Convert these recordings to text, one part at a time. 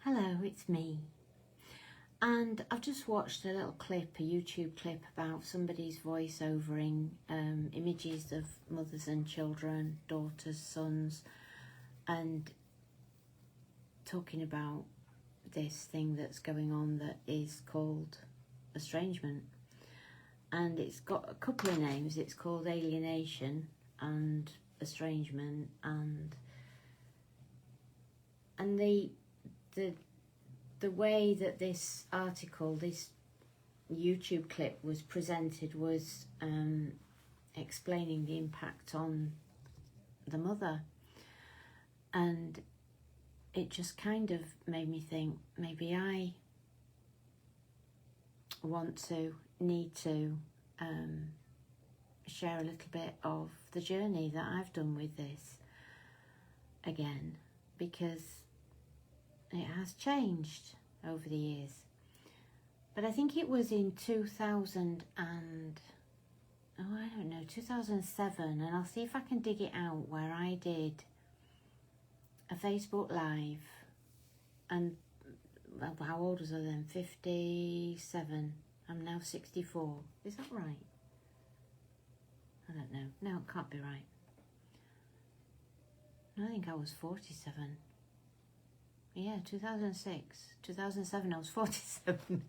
Hello, it's me. And I've just watched a little clip, a YouTube clip about somebody's voice-overing images of mothers and children, daughters, sons, and talking about this thing that's going on that is called estrangement. And it's got a couple of names. It's called alienation and estrangement, and the way that this article, this YouTube clip was presented was explaining the impact on the mother, and it just kind of made me think maybe I need to share a little bit of the journey that I've done with this again, because it has changed over the years. But I think it was in 2007, and I'll see if I can dig it out, where I did a Facebook Live, and well, how old was I then? 57. I'm now 64. Is that right? I don't know. No, it can't be right. No, I think I was 47. Yeah, 2006. 2007, I was 47.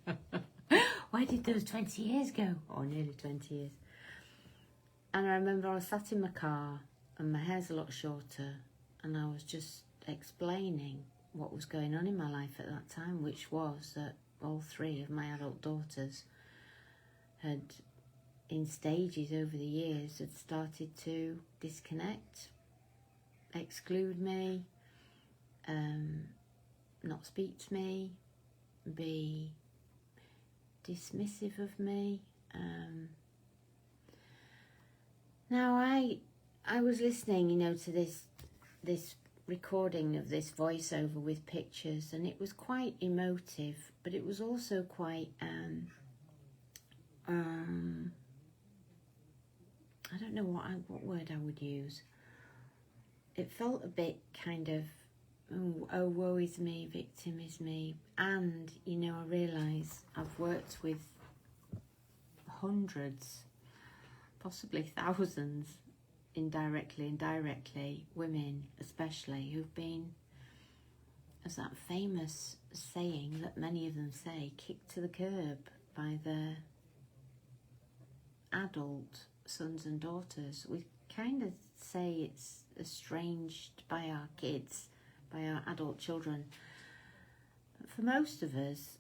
Where did those 20 years go? Oh, nearly 20 years. And I remember I was sat in my car, and my hair's a lot shorter, and I was just explaining what was going on in my life at that time, which was that all three of my adult daughters had, in stages over the years, had started to disconnect, exclude me, not speak to me, be dismissive of me. Now I was listening, to this recording of this voiceover with pictures, and it was quite emotive, but it was also quite I don't know what word I would use. It felt a bit kind of, oh, woe is me, victim is me. And, I realise I've worked with hundreds, possibly thousands, indirectly, women especially, who've been, as that famous saying that many of them say, kicked to the curb by their adult sons and daughters. We kind of say it's estranged by our kids, by our adult children. But for most of us,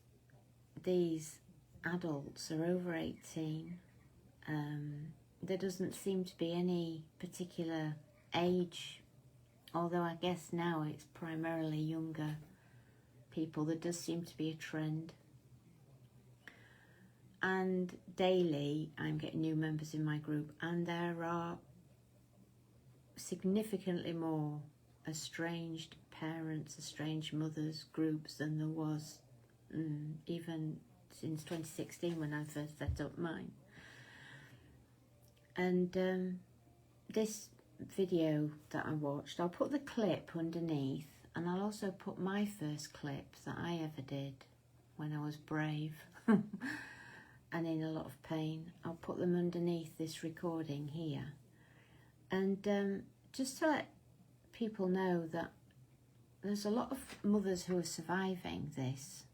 these adults are over 18. There doesn't seem to be any particular age, although I guess now it's primarily younger people. There does seem to be a trend. And daily I'm getting new members in my group, and there are significantly more estranged parents, estranged mothers groups than there was even since 2016 when I first set up mine. And this video that I watched, I'll put the clip underneath, and I'll also put my first clip that I ever did when I was brave and in a lot of pain. I'll put them underneath this recording here. And just to let people know that there's a lot of mothers who are surviving this.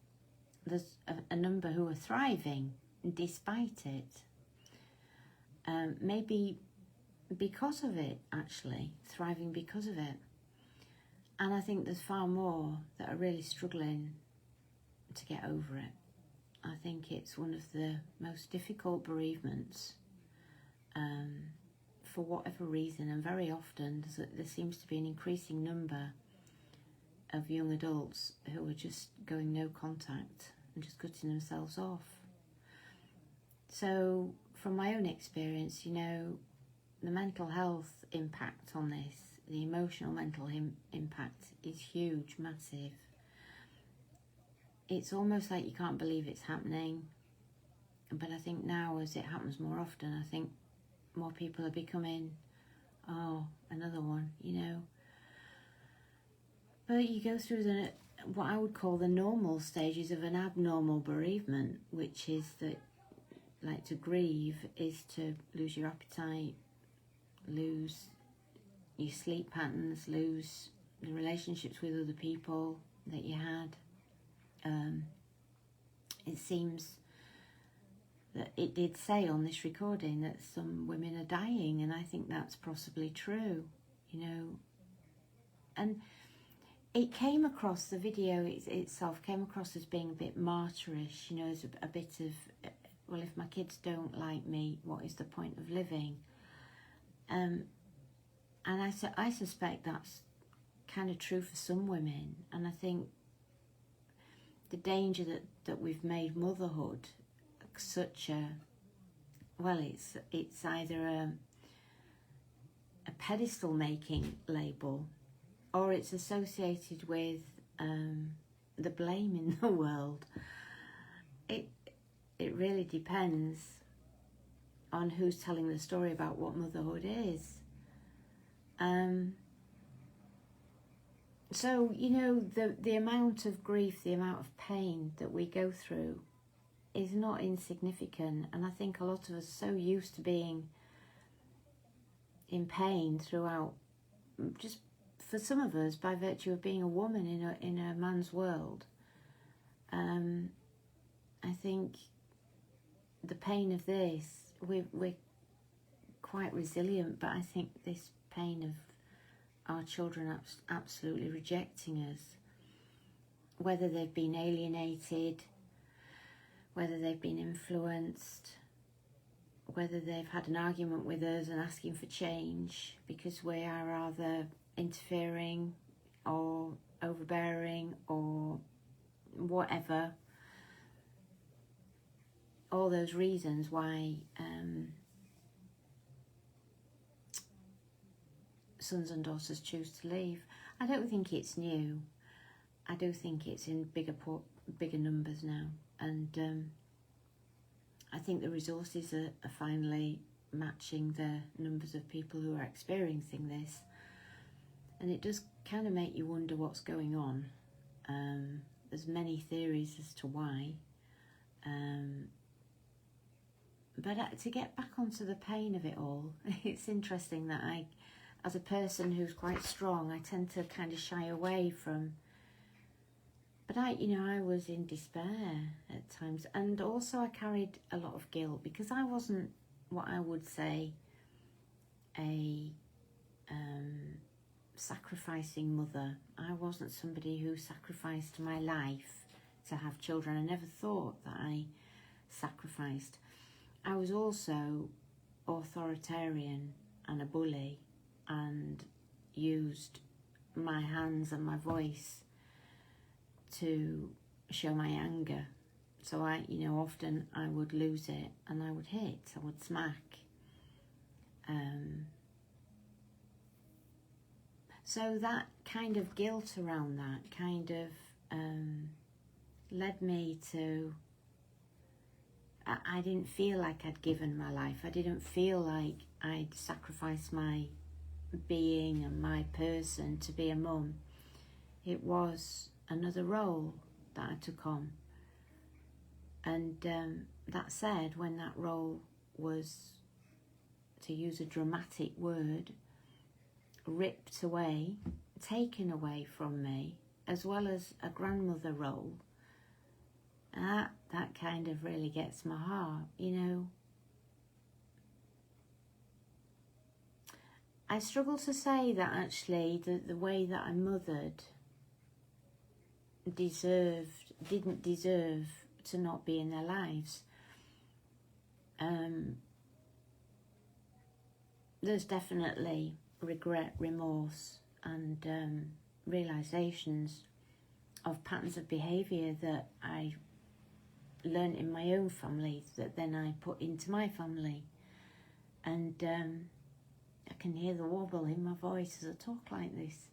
There's a number who are thriving despite it. Maybe because of it, actually, thriving because of it. And I think there's far more that are really struggling to get over it. I think it's one of the most difficult bereavements for whatever reason, and very often there seems to be an increasing number of young adults who are just going no contact and just cutting themselves off. So from my own experience, the mental health impact on this, the emotional mental impact is huge, massive. It's almost like you can't believe it's happening. But I think now, as it happens more often, I think more people are becoming, oh, another one, But you go through what I would call the normal stages of an abnormal bereavement, which is that, like, to grieve is to lose your appetite, lose your sleep patterns, lose the relationships with other people that you had. It seems that it did say on this recording that some women are dying, and I think that's possibly true, you know. And it came across, the video itself came across as being a bit martyrish, you know, as a bit of, well, if my kids don't like me, what is the point of living? And I suspect that's kind of true for some women, and I think the danger that we've made motherhood such a, well, it's either a pedestal making label, or it's associated with the blame in the world. It really depends on who's telling the story about what motherhood is. So, you know, the amount of grief, the amount of pain that we go through is not insignificant, and I think a lot of us are so used to being in pain throughout, just for some of us by virtue of being a woman in a man's world. I think the pain of this, we're quite resilient, but I think this pain of our children absolutely rejecting us, whether they've been alienated, whether they've been influenced, whether they've had an argument with us and asking for change because we are either interfering or overbearing or whatever. All those reasons why sons and daughters choose to leave. I don't think it's new. I do think it's in bigger numbers now, and I think the resources are finally matching the numbers of people who are experiencing this, and it does kind of make you wonder what's going on. There's many theories as to why, but to get back onto the pain of it all, it's interesting that I, as a person who's quite strong, I tend to kind of shy away from. But I was in despair at times, and also I carried a lot of guilt because I wasn't what I would say a sacrificing mother. I wasn't somebody who sacrificed my life to have children. I never thought that I sacrificed. I was also authoritarian and a bully, and used my hands and my voice to show my anger. So often I would lose it and I would hit, I would smack. So that kind of guilt around that kind of led me to, I didn't feel like I'd given my life. I didn't feel like I'd sacrificed my being and my person to be a mum. It was another role that I took on. And that said, when that role was, to use a dramatic word, ripped away, taken away from me, as well as a grandmother role, that kind of really gets my heart, I struggle to say that actually the way that I mothered didn't deserve to not be in their lives. There's definitely regret, remorse, and realizations of patterns of behaviour that I learned in my own family that then I put into my family. And I can hear the wobble in my voice as I talk like this.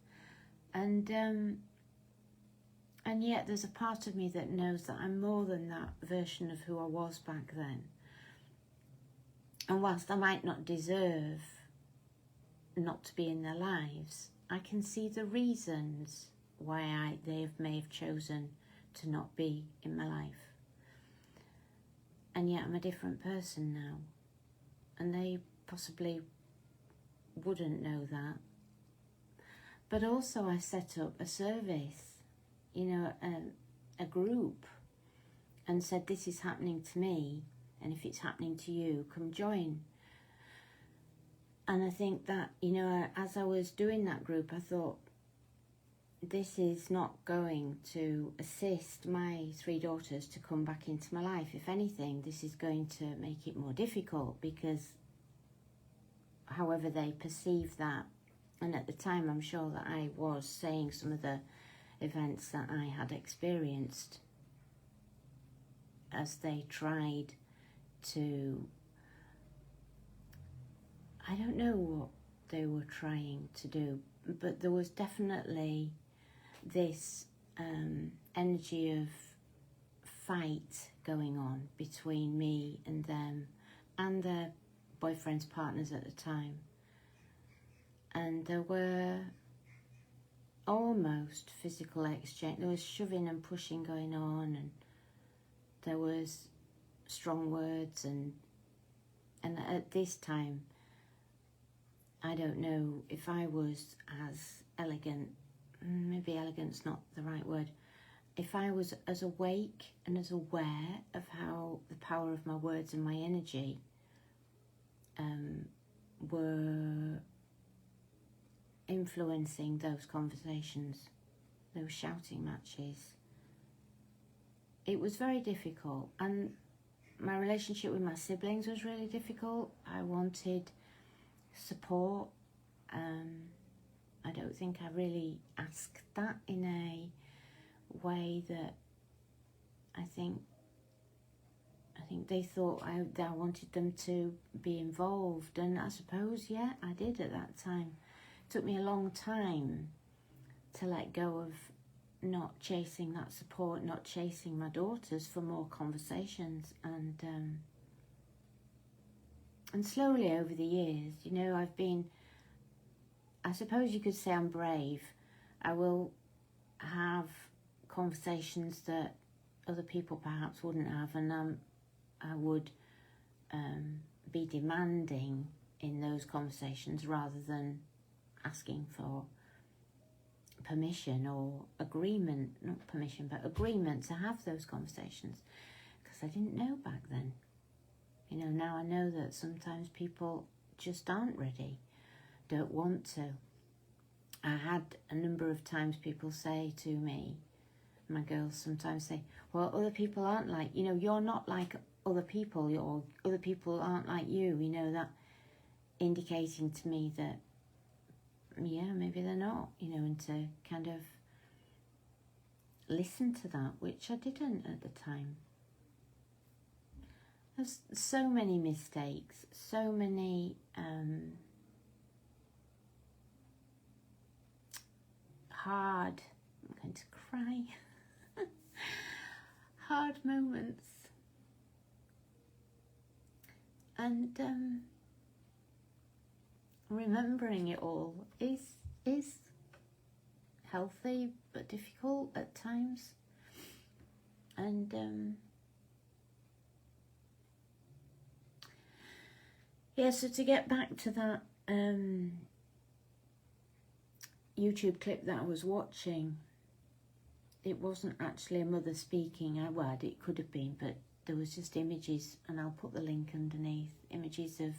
And yet there's a part of me that knows that I'm more than that version of who I was back then. And whilst I might not deserve not to be in their lives, I can see the reasons why they may have chosen to not be in my life. And yet I'm a different person now. And they possibly wouldn't know that. But also I set up a service, you know, a group, and said, this is happening to me, and if it's happening to you, come join. And I think that, you know, as I was doing that group, I thought, this is not going to assist my 3 daughters to come back into my life. If anything, this is going to make it more difficult, because however they perceive that, and at the time I'm sure that I was saying some of the events that I had experienced as they tried to, I don't know what they were trying to do, but there was definitely this energy of fight going on between me and them and their boyfriends, partners at the time. And there were almost physical exchange. There was shoving and pushing going on, and there was strong words, and at this time, I don't know if I was as elegant, maybe elegant's not the right word, if I was as awake and as aware of how the power of my words and my energy were influencing those conversations, those shouting matches. It was very difficult, and my relationship with my siblings was really difficult. I wanted support. I don't think I really asked that in a way that I think they thought I wanted them to be involved, and I suppose, yeah, I did at that time. It took me a long time to let go of not chasing that support, not chasing my daughters for more conversations, and slowly over the years, you know, I suppose you could say I'm brave. I will have conversations that other people perhaps wouldn't have, and I would be demanding in those conversations rather than asking for permission or agreement, not permission, but agreement to have those conversations, because I didn't know back then. You know, now I know that sometimes people just aren't ready, don't want to. I had a number of times people say to me, my girls sometimes say, well, other people aren't like, you know, you're not like other people, or other people aren't like you, you know, that indicating to me that, yeah, maybe they're not, you know, and to kind of listen to that, which I didn't at the time. There's so many mistakes, so many hard, I'm going to cry, hard moments. And remembering it all is healthy but difficult at times. And yeah, so to get back to that YouTube clip that I was watching, it wasn't actually a mother speaking. Well, it could have been, but there was just images, and I'll put the link underneath, images of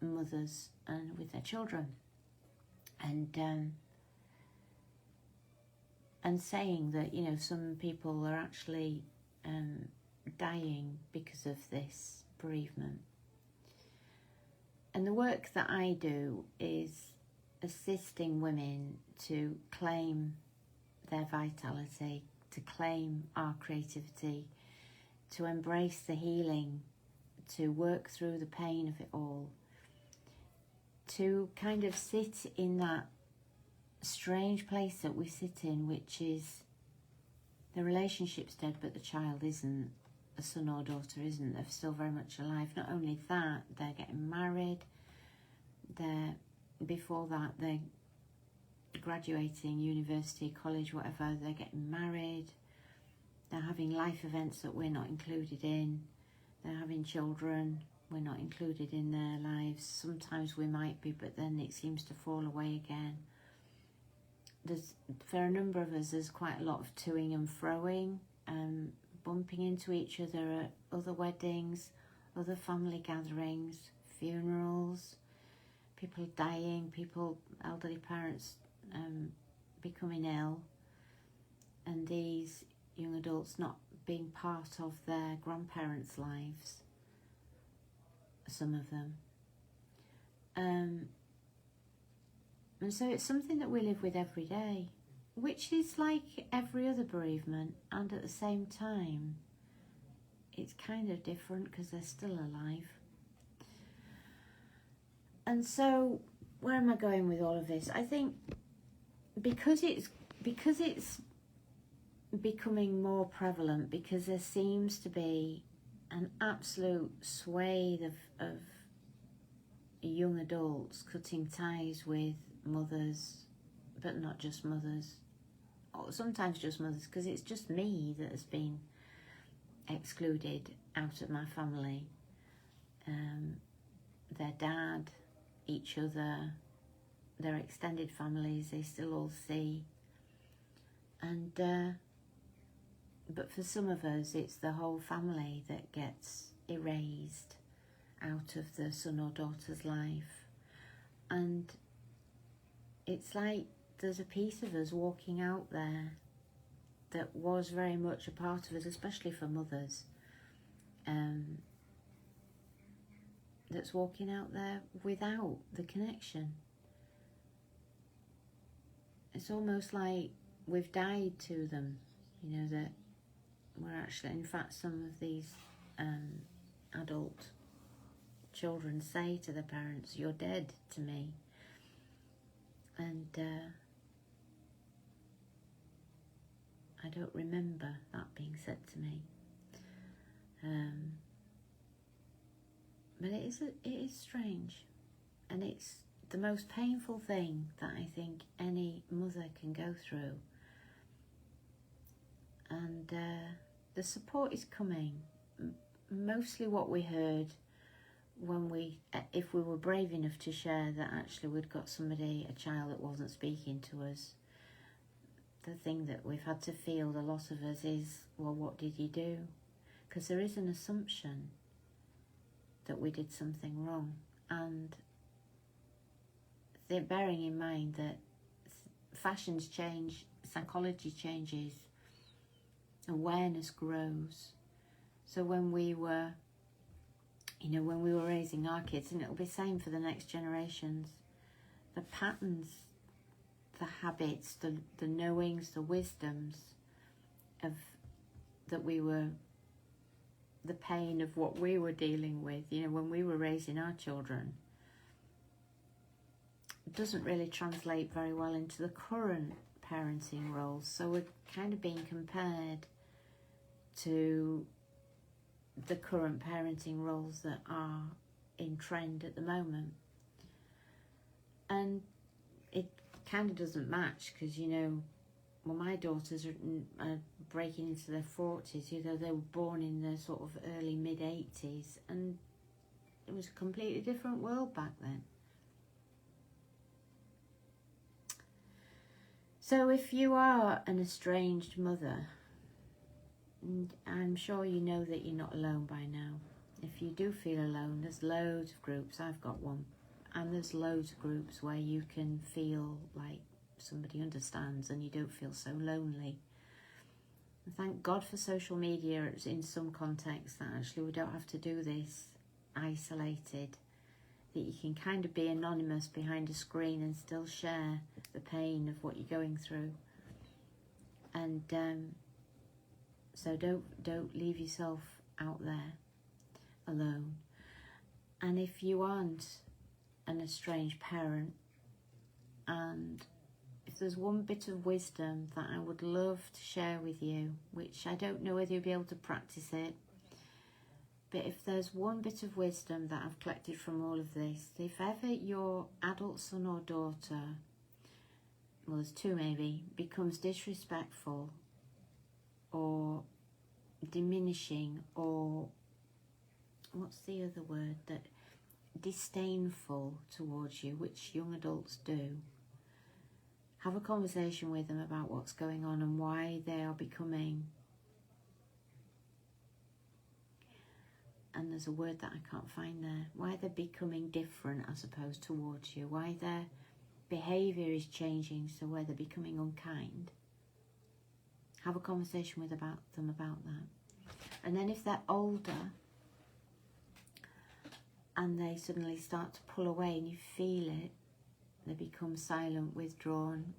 mothers and with their children, and saying that, you know, some people are actually dying because of this bereavement. And the work that I do is assisting women to claim their vitality, to claim our creativity, to embrace the healing, to work through the pain of it all, to kind of sit in that strange place that we sit in, which is the relationship's dead but the child isn't, a son or daughter isn't, they're still very much alive. Not only that, they're getting married, before that they're graduating university, college, whatever. They're getting married. They're having life events that we're not included in. They're having children. We're not included in their lives. Sometimes we might be, but then it seems to fall away again. For a number of us, there's quite a lot of toing and froing, bumping into each other at other weddings, other family gatherings, funerals, people dying, elderly parents becoming ill, and these young adults not being part of their grandparents' lives, some of them. And so it's something that we live with every day, which is like every other bereavement, and at the same time, it's kind of different because they're still alive. And so, where am I going with all of this? I think because it's becoming more prevalent, because there seems to be an absolute swathe of young adults cutting ties with mothers, but not just mothers, or sometimes just mothers, because it's just me that has been excluded out of my family. Their dad, each other, their extended families, they still all see. And but for some of us, it's the whole family that gets erased out of the son or daughter's life. And it's like there's a piece of us walking out there that was very much a part of us, especially for mothers, that's walking out there without the connection. It's almost like we've died to them, you know, that we're actually, in fact, some of these adult children say to their parents, "You're dead to me." And I don't remember that being said to me. But it is strange, and it's the most painful thing that I think any mother can go through. And the support is coming. Mostly what we heard when if we were brave enough to share that actually we'd got a child that wasn't speaking to us, the thing that we've had to feel, the lot of us, is, well, what did you do? Because there is an assumption that we did something wrong. And they're bearing in mind that fashions change, psychology changes, awareness grows. So when we were raising our kids, and it'll be the same for the next generations, the patterns, the habits, the knowings, the wisdoms of the pain of what we were dealing with, when we were raising our children, it doesn't really translate very well into the current parenting roles. So we're kind of being compared to the current parenting roles that are in trend at the moment. And it kind of doesn't match, because, my daughters are breaking into their 40s, they were born in the sort of early mid-80s, and it was a completely different world back then. So if you are an estranged mother, and I'm sure you know that you're not alone by now. If you do feel alone, there's loads of groups. I've got one. And there's loads of groups where you can feel like somebody understands and you don't feel so lonely. And thank God for social media in some contexts, that actually we don't have to do this isolated, that you can kind of be anonymous behind a screen and still share the pain of what you're going through. And so don't leave yourself out there alone. And if you aren't an estranged parent, and if there's one bit of wisdom that I would love to share with you, which I don't know whether you'll be able to practice it, but if there's one bit of wisdom that I've collected from all of this, if ever your adult son or daughter well, there's two maybe, becomes disrespectful or diminishing, or what's the other word, that disdainful towards you, which young adults do, have a conversation with them about what's going on and why they are becoming, and there's a word that I can't find there, why they're becoming different, I suppose, towards you, why their behaviour is changing, so where they're becoming unkind. Have a conversation with them about that. And then if they're older and they suddenly start to pull away and you feel it, they become silent, withdrawn,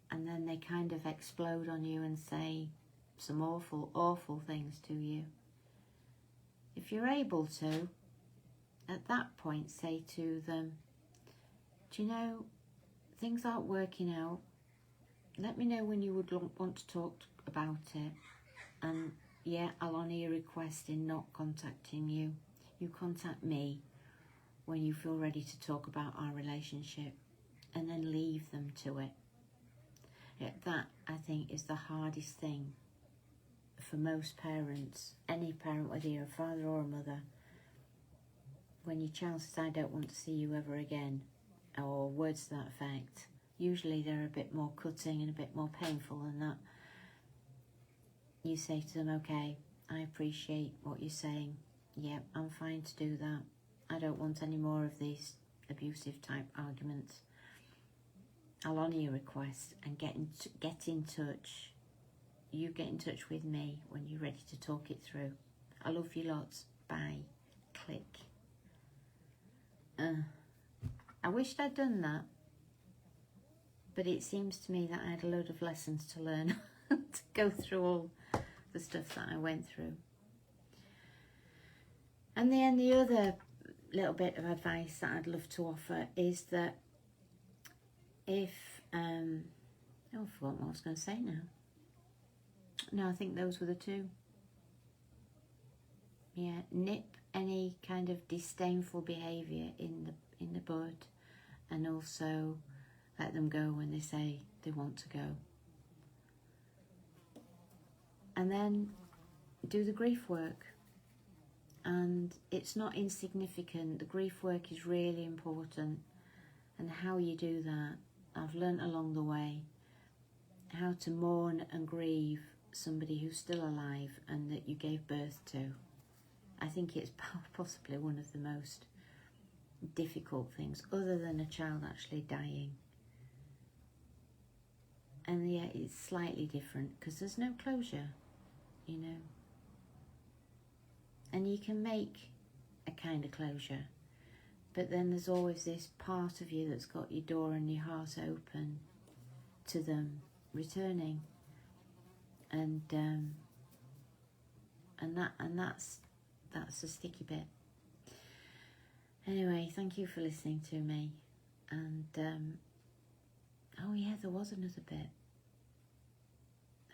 and then they kind of explode on you and say some awful, awful things to you. If you're able to, at that point, say to them, do you know, things aren't working out. Let me know when you would want to talk about it. And yeah, I'll honour your request in not contacting you. You contact me when you feel ready to talk about our relationship, and then leave them to it. Yeah, that, I think, is the hardest thing for most parents, any parent, whether you're a father or a mother. When your child says, I don't want to see you ever again, or words to that effect, usually they're a bit more cutting and a bit more painful than that. You say to them, okay, I appreciate what you're saying. Yep, I'm fine to do that. I don't want any more of these abusive type arguments. I'll honour your request and get in touch. You get in touch with me when you're ready to talk it through. I love you lots. Bye. Click. I wished I'd done that, but it seems to me that I had a load of lessons to learn to go through all the stuff that I went through. And then the other little bit of advice that I'd love to offer is that if, I forgot what I was going to say now. No, I think those were the two. Yeah, nip any kind of disdainful behaviour in the bud, and also let them go when they say they want to go. And then do the grief work. And it's not insignificant. The grief work is really important. And how you do that, I've learnt along the way how to mourn and grieve somebody who's still alive and that you gave birth to. I think it's possibly one of the most difficult things, other than a child actually dying. And yeah, it's slightly different because there's no closure, you know. And you can make a kind of closure, but then there's always this part of you that's got your door and your heart open to them returning, and that's a sticky bit. Anyway, thank you for listening to me. And oh yeah, there was another bit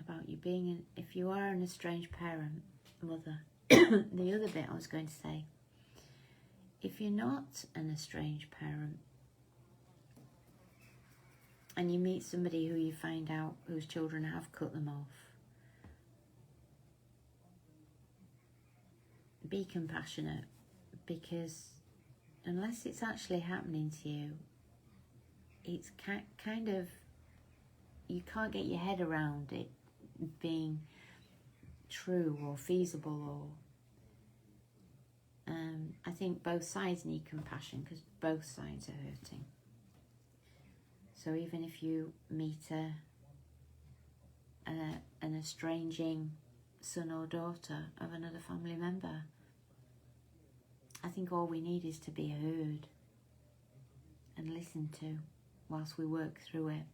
about you being if you are an estranged parent, mother. The other bit I was going to say, if you're not an estranged parent and you meet somebody who you find out whose children have cut them off, be compassionate, because unless it's actually happening to you, it's kind of, you can't get your head around it being true or feasible, or I think both sides need compassion because both sides are hurting. So even if you meet an estranging son or daughter of another family member, I think all we need is to be heard and listened to whilst we work through it.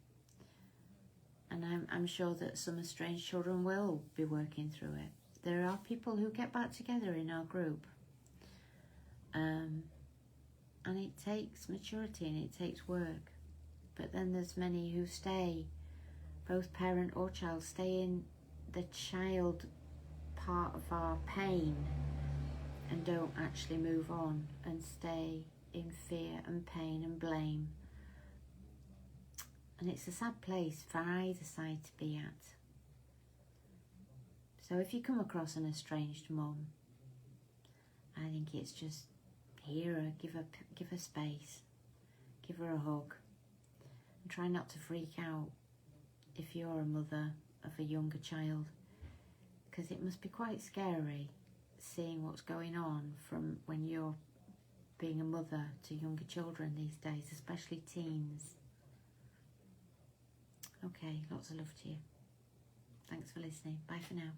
And I'm sure that some estranged children will be working through it. There are people who get back together in our group. And it takes maturity and it takes work. But then there's many who stay, both parent or child, stay in the child part of our pain and don't actually move on and stay in fear and pain and blame. And it's a sad place for either side to be at. So if you come across an estranged mum, I think it's just hear her, give her space, give her a hug, and try not to freak out if you're a mother of a younger child, because it must be quite scary seeing what's going on from when you're being a mother to younger children these days, especially teens. Okay, lots of love to you. Thanks for listening. Bye for now.